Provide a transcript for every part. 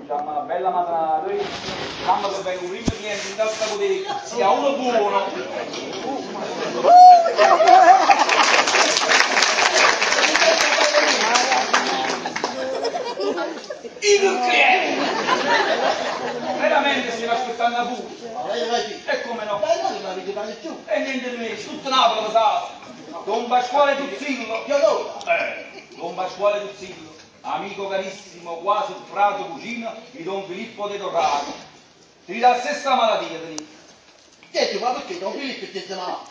Diciamo una bella matata, noi diciamo che venga un primo cliente in questa bottega, sia uno buono. Il cliente! Veramente stiamo aspettando a pure. E come no? E niente di meno, tutto Napoli lo sa. Don Pasquale Tuzzillo. Don Pasquale Tuzzillo. Amico carissimo, quasi frate cugino di Don Filippo De Torrano. Ti dà la stessa malattia, Denise. Senti, ma perché Don Filippo ti chiama?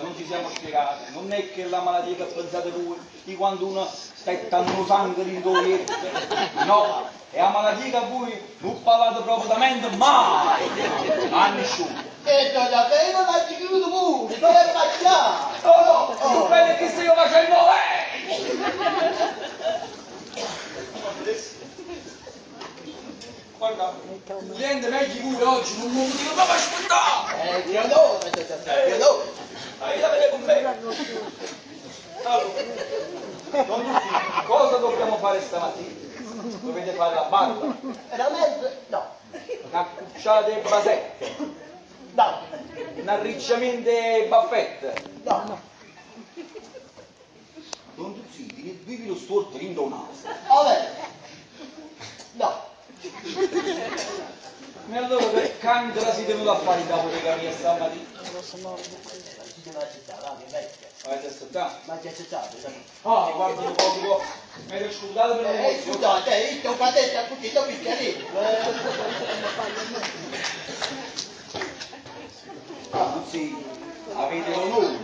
Non ci siamo spiegati. Non è che la malattia che pensate voi, di quando uno sta tanto sangue in togliette. No, è la malattia che voi non parlate proprio mai a nessuno. E davvero ma ci chiudo pure, dove facciamo? Oh, bene che stai facendo lei! Guarda, un cliente meglio pure oggi, non mi dico proprio aspettare! Chiedo. Dai, la vede con me! Allora, non tutti, cosa dobbiamo fare stamattina? Dovete fare la barba, Veramente? No. una cucciata di basette, No. un arricciamento di baffette. No. Non tutti, vivi lo storto in donato. Vabbè. No. E allora per cancra si è venuto a fare da bottega mia stamattina? Si deve accettare, va, che vecchia. Avete aspettato? Ma ti accettato? Ah, guarda un po', mi avete scusato per le Scusate, io ho fatto a tutti, sto picchiarino. Anzi, avete l'onore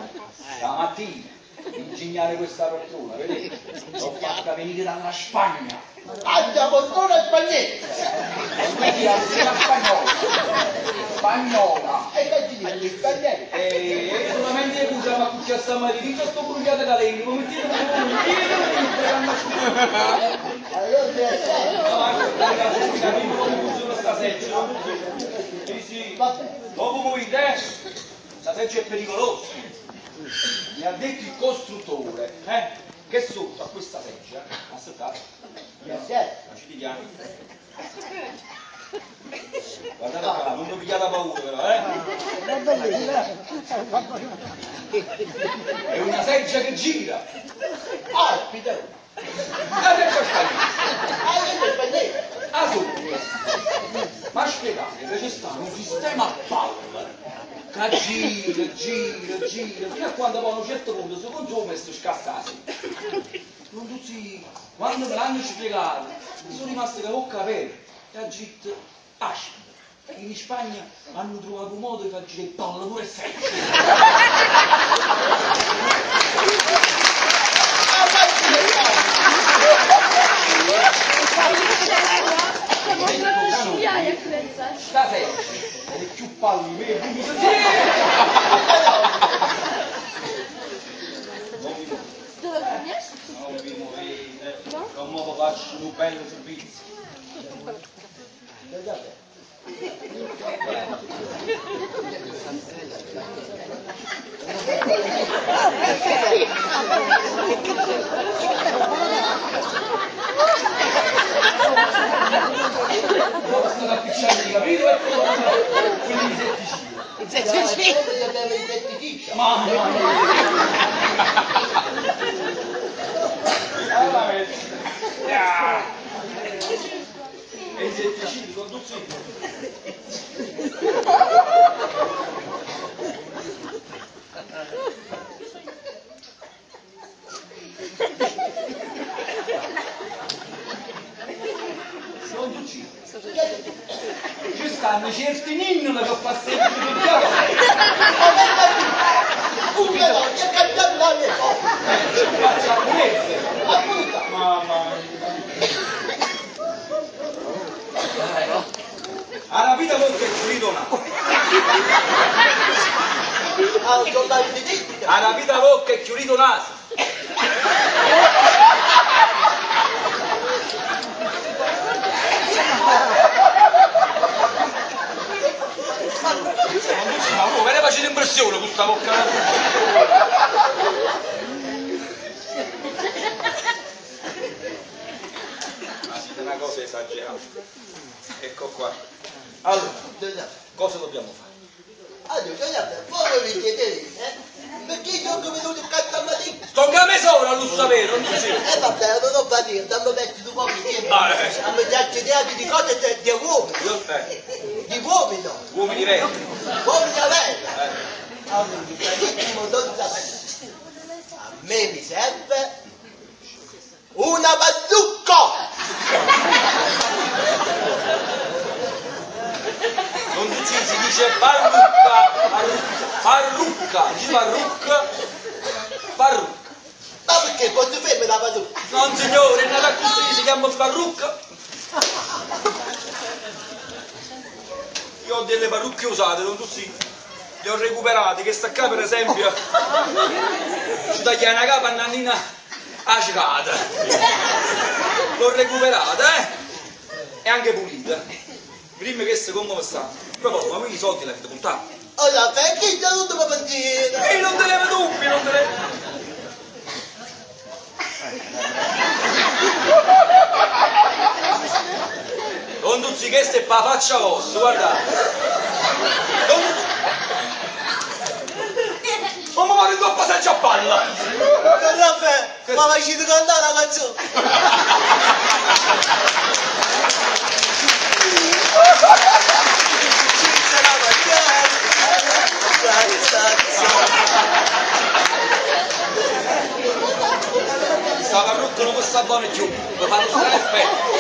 stamattina di ingegnare questa persona, vedete? L'ho fatta venire dalla Spagna. Andiamo solo a spagnetta. Quindi la spagnola. Spagnola. E che ci dice, gli spagnoli? E solamente usiamo a cuccia stamattina, sto bruciato da lei, come mettete Allora ti come funziona sta seggiola. Sì, sì. Vabbè. Dopo voi la seggiola è pericolosa. Mi ha detto il costruttore, che sotto a questa seggiola, aspettate, Grazie. non ci diamo. Guardate qua, non vi pigliate paura però, È una seggiola che gira. Aspetta. La seggiola sta lì. Spagnetta. Ah, sotto. Ma spiegate che c'è stato un sistema a palla che gira, fino a quando poi a un certo punto secondo me ho messo scassati. Non tutti, quando me l'hanno spiegato, mi sono rimasto con la bocca aperta e ha detto, aspetta, in Spagna hanno trovato un modo di far girare il palla pure secco. Sta seggiola, è più palli, me, non vi muovete, non mi faccio un bello servizio. Non sto appicciando di capito e quelli di setticino. Mamma mia. E i setticini sono tutti. Sono tutti. Ci stanno certi ninnoli che passano tutto il giorno. Faccia mezze. Mamma mia. Alla vita voi che ci ritornate. Alla vita voi che ci ritornate. Ma voi ve ne facete impressione questa bocca? una cosa esagerata. Ecco qua. Allora, cosa dobbiamo fare? Allora, voi mi chiedete, perché io come venuto il cazzo al mattino? Sto camesone allo sapere, non si Vabbè, non ho fatto, dammi metti tu pochi tempi. A me piace di cose di uomini. Di uomini, no. Uomini veri. Uomini averti. Allora, benissimo, non sapete. A me mi serve una bazooka. Non si dice parrucca, dice parrucca. Ma perché posso fermare la bazooka? Non signore, è nata così, si chiama parrucca. Io ho delle parrucche usate, non tutti. Le ho recuperate, che sta qua per esempio. Ci taglia una capa a Nannina acicata. L'ho recuperata, e anche pulita. Dimmi che secondo me sta. Però ma i soldi li avete puntati. Allora, perché già tutto per benzina? E non te ne dubbi, non te ne... Non tutti che è per la faccia vostra, guardate. Non mi pare troppo senza palla. Raffaele, ma vai ci cantare la canzone. Sta parrucca non può stare buona più, lo fanno stare effetto.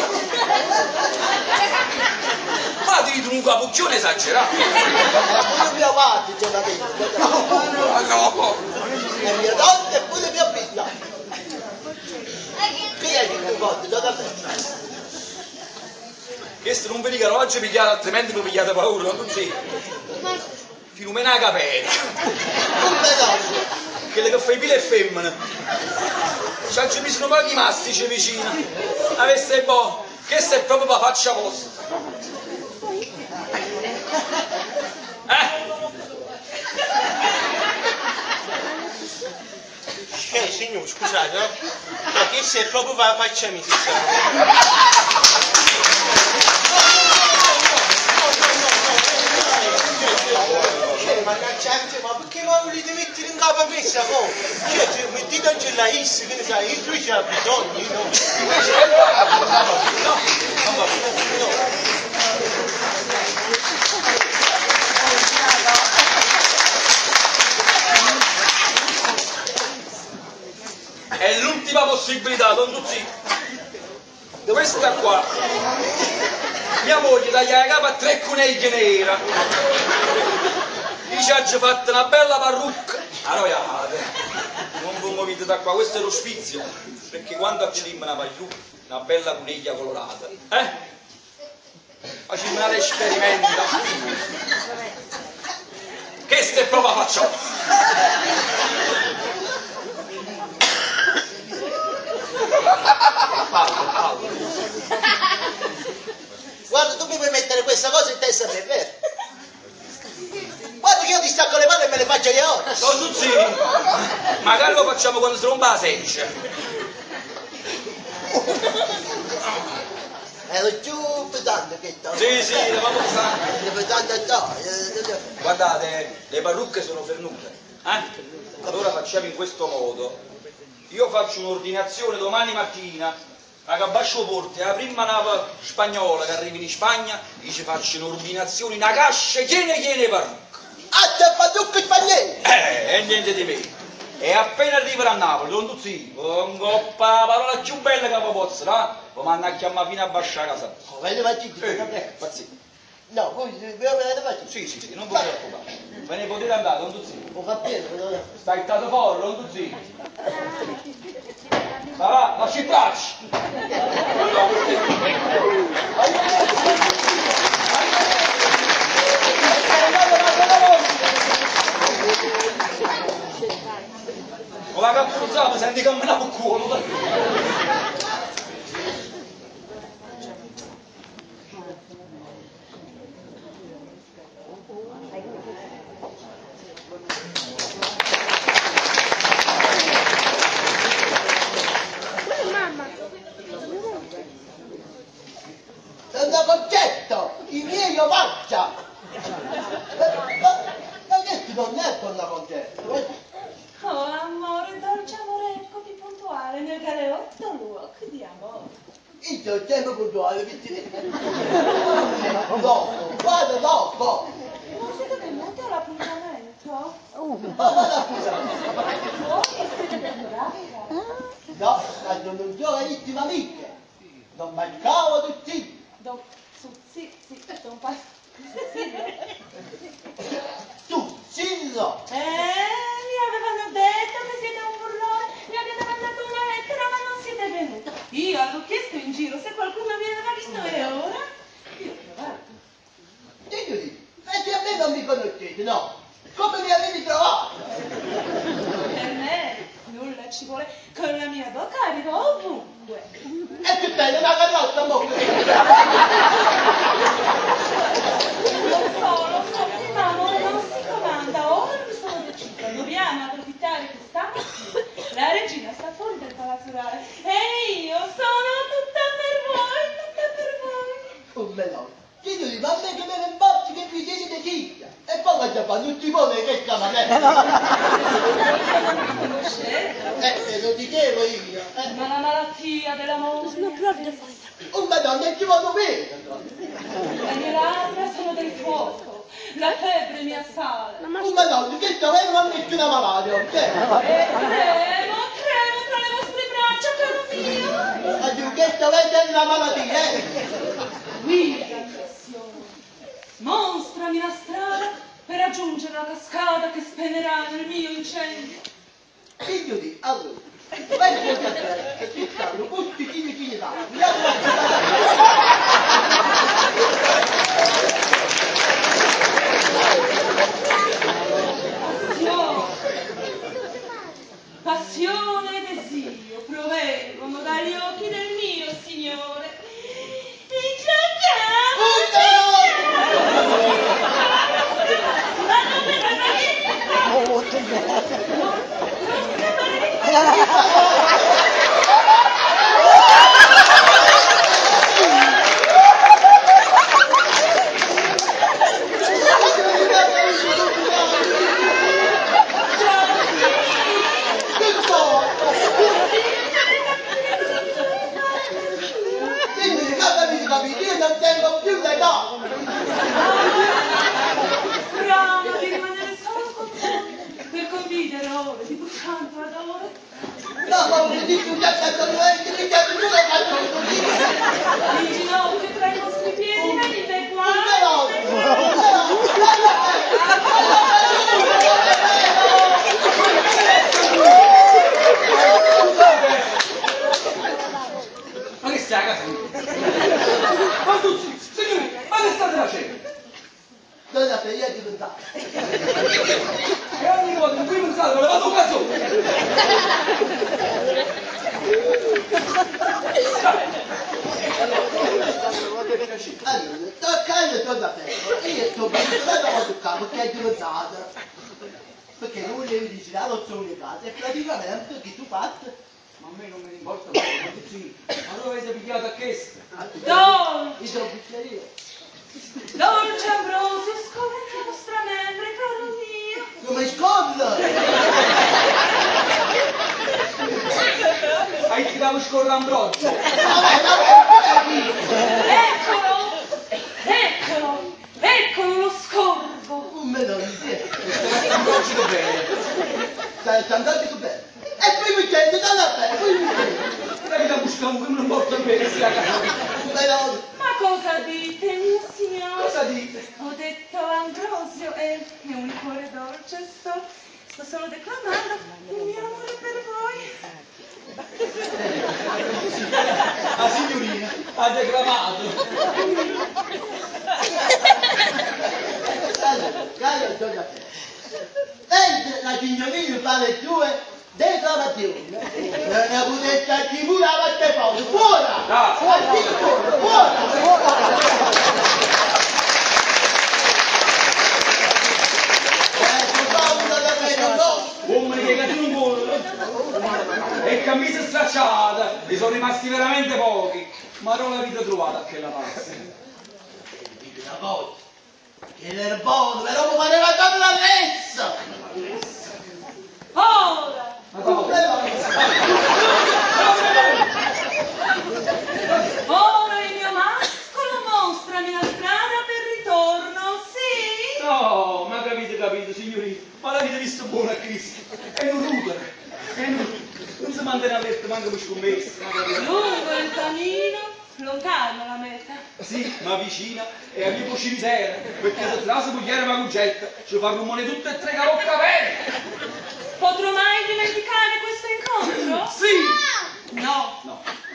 Ma ti dico un capuccione esagerato. Pure mia madre ce l'aveva. No. Le mie donne e pure mia figlia. Chi è che mi porta? Dove sei? Questo non vi dicono oggi pigliate, altrimenti mi pigliate paura, non sì. Filumena capelli. Un pedaggio. Quelle che fai pile e femmine. Ci mi sono pochi mastici vicino. Avesse boh, questo è proprio la faccia vostra. Signore, scusate, no? Perché se è proprio la faccia mia, ma cacciate, ma perché mi volete mettere in capo a questa cosa? Cioè, mettete anche la is, che ne sai, io qui c'è bisogno, no? È l'ultima possibilità, don tutti. Questa qua. Mia moglie taglia la capa a 3 coniglie nera. Ci ha fatto una bella parrucca. Arroiate. Non vi muovete da qua, questo è lo spizio. Perché quando accediamo una pagliucca, una bella coniglia colorata. Facciamo un esperimento. Questa è proprio la faccia. Guarda, tu mi puoi mettere questa cosa in testa per vero? Guarda che io ti stacco le mani e me le faccio io oggi. Sono tutti. Magari lo facciamo quando si rompa la sencia. Ero più pesante che sto. Sì, le vado pesante. Pesante sto. Guardate, le parrucche sono fernute. Allora facciamo in questo modo. Io faccio un'ordinazione domani mattina. A Cabascio Porte, la prima nave spagnola che arriva in Spagna, gli ci faccio un'ordinazione, una cascia chiene parrucca. Ah, c'è parrucca spagnolo! E niente di meno. E appena arriverà a Napoli, don Tuzzi, con coppa la parola più bella che vi posso, no? Lo manda a chiamare fino a Bascia casa. Oh, ve ne faccio Pazzì. No, voi ve ne faccio? Sì, non vi preoccupare. Ve ne potete andare, don Tuzzi. Lo fa pieno, Stai stato fuori, don Tuzzi. Va, lasci i bracci. Con la cappuzzata senti che me la culo. Donna Concetto, i miei omaggia. Ma che non è Donna Concetto? Oh, amore, dolce amore, eccoti puntuale nel galeotto luogo di amore. Io sono sempre puntuale, che ti dico? Dopo, vado dopo. Non siete venuti all'appuntamento? Ma vado a fare. Voi siete bravi? No, ma sono giovanissime amiche. Non mancavo tutti. Sì, sono pas... Tu, Sillo. Mi avevano detto che siete un burlone, mi avete mandato una lettera ma non siete venuti. Io avevo chiesto in giro se qualcuno vi aveva visto e ora io ho trovato. Signori, ma se a me non mi conoscete, no? Come mi avete trovato? Per me nulla ci vuole, con la mia bocca arrivo ovunque. E che bella una carrozza, mo'. Lo so, ma amore non si comanda, ora mi sono decisa, dobbiamo approfittare che stamattina la regina sta fuori del palazzo reale e io sono tutta per voi. Oh, me no. Signori, ma a me che me ne imbazzi che vi siete figlia. E poi cosa fa? Non ti vuole che sta manetta. Te lo dicevo io. Ma la malattia dell'amore, Oh, madonna, non ti voglio bene. le mie labbra sono del fuoco, la febbre mi assale. Oh, madonna, che sto avendo a mettere una malaria, ok? E tremo tra le vostre braccia, caro mio. Ma tu che sto avendo una malattia, Guida, passione, mostrami la strada per raggiungere la cascata che spegnerà nel mio incendio. Signori, allora, vai a te, che ci stanno tutti chini là. Passione e desiderio provengono dagli occhi del mio Signore. Io non tengo più l'età. Bravo di rimanere solo con voi per condividere ore di bruciante adore. No, ma mi dico un cazzo di gente, mi chiamo tu la faccio così. Il ginocchio tra i vostri piedi, venite qua. Ma che stai a casa? Ma tutti, signori, ma che state facendo? Donna Feria di Montano. E ogni volta in cui pensate, me vado a caso! Allora, toccando Donna Feria, io sto pensando a toccare perché è diventata. Perché lui mi dice, la non sono le case, e praticamente che tu fatti. Ma a me non me ne importa, ma dove avete pigliato a questo? Dolce, Io sono pizzeria. dolce Ambrosio, scoperti le vostre membra, caro mio. Come scorda? Hai tirato scorra Ambrogio! Eccolo lo scorgo. Un melone. Ambrogio bene! Stai andando tu bene. E poi mi sento dalla bene, poi mi sento. Dai da buscare come non porta bene sia casa! Un melone. Ma cosa dite, mio signore? Cosa dite? Ho detto Ambrosio è un liquore dolce, sto solo declamando il mio amore per voi. La signorina ha declamato! Allora, Donna Feria. Mentre la signorina fa le sue declamazioni, la pudetta di pure a parte fuori, fuori! Fuori! Uomini che cattivo culo e camicia stracciata, ne sono rimasti veramente pochi. Ma non la vita l'avete trovata quella pasta? Dico una cosa, che l'erbono, però mi pareva dato la messa! Ora! Ora il mio mascolo mostrami la strada per ritorno, sì? No, ma capite, signorina, ma l'avete visto buono a Cristo? È un rudere, non si mantiene aperto manco per scommesse. Lungo il cammino, lontano la meta. Sì, ma vicina, è a mio cimitero, perché se tra la pugliere ma cugetta, ci fanno rumore tutte e tre carocca bene. Potrò mai dimenticare questo incontro? Sì! No,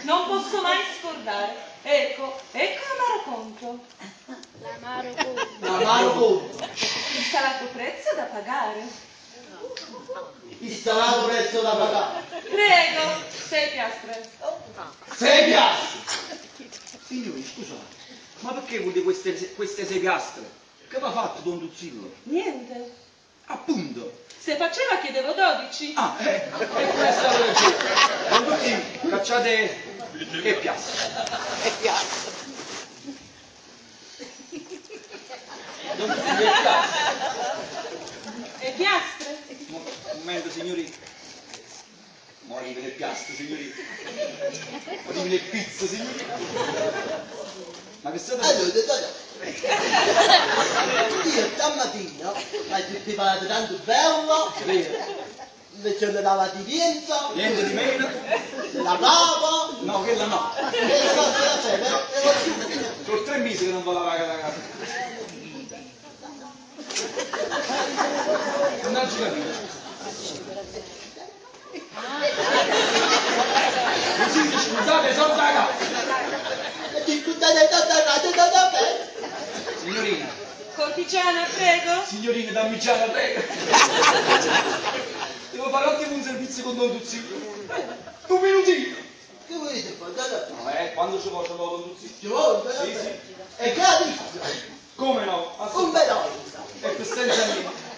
non posso mai scordare. Ecco l'amaro conto. L'amaro conto. Il salato prezzo da pagare. Il salato prezzo da pagare. Prego, 6 piastre. 6 piastre! Signori, scusate, ma perché volete queste 6 piastre? Che mi ha fatto Don Tuzzillo? Niente. Appunto. Se faceva chiedevo 12. Ah, e questa è la ragione. Don Tuzzillo, cacciate che piastre. Don Tuzzillo, che piastre. E piastre? Un momento, signori. Ma arrivi le piastre, signori. Arrivi le pizze, signori. Ma che state... Allora, io stamattina hai preparato tanto bello, invece della latinienza, Niente di meno. della cava, No, quella no. e le cose da fare, Sono 3 mesi che non va la vaga da casa. Non ci capito. Così scusate, sono da casa. e discutere da bene. Signorina, Cortigiana, prego. signorina, dammi già la prego. Devo fare un attimo un servizio con Don Tuzzillo. 2 minutini. Che volete fare? No, quando ci posso Don Tuzzillo? Ci vuole? Sì, sì. È gratis. Come no? Un pedale. E per senza niente.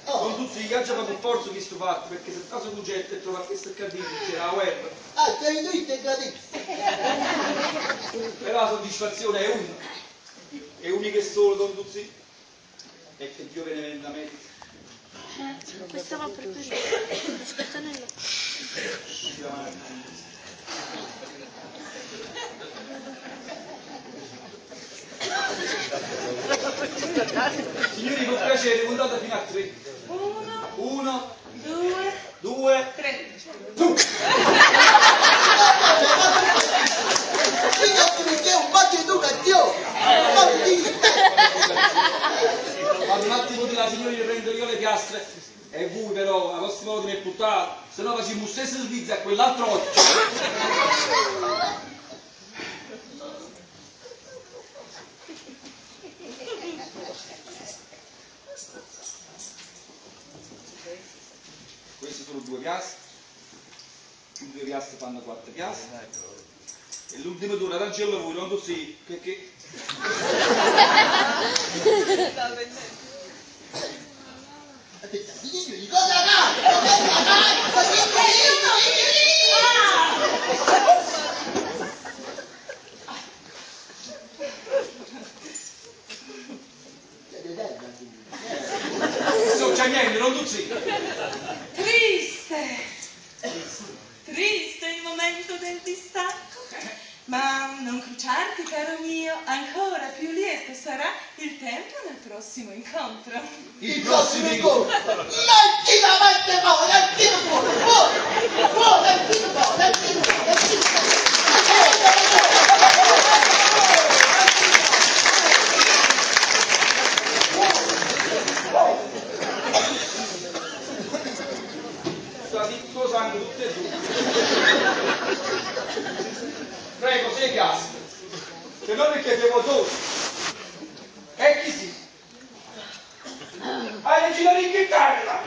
Don Tuzzillo già per forza questo fatto, perché se caso tu gente e trova questo accadimento c'era la guerra. Ah, sei tu è gratis. Però la soddisfazione è una. È unica e solo, Don Tuzzillo. E che Dio ve ne venda merito. Questa va per te. Aspettanello. Signori, con piacere, contate fino a 3. 1, 1, 2, 2, 3. Perché un po' di educazione. Fate un attimo di là, signori, prendo io le piastre. E voi però, la prossima volta mi buttate, se no facciamo lo stesso servizio a quell'altro occhio. Questi sono 2 piastre, i 2 piastre fanno 4 piastre, e l'ultimo d'ora raggiungo voi, non così, perché... Non c'è niente, non così. Triste il momento del distacco, ma non cruciarti, caro mio, ancora più lieto sarà il tempo nel prossimo incontro. Il prossimo incontro. Metti davanti a me, metti Sta tutto sangue, tutte e 2. Prego, 6 piastre. Se no perché abbiamo 12. E chi sì? Ah, regina d'Inghilterra!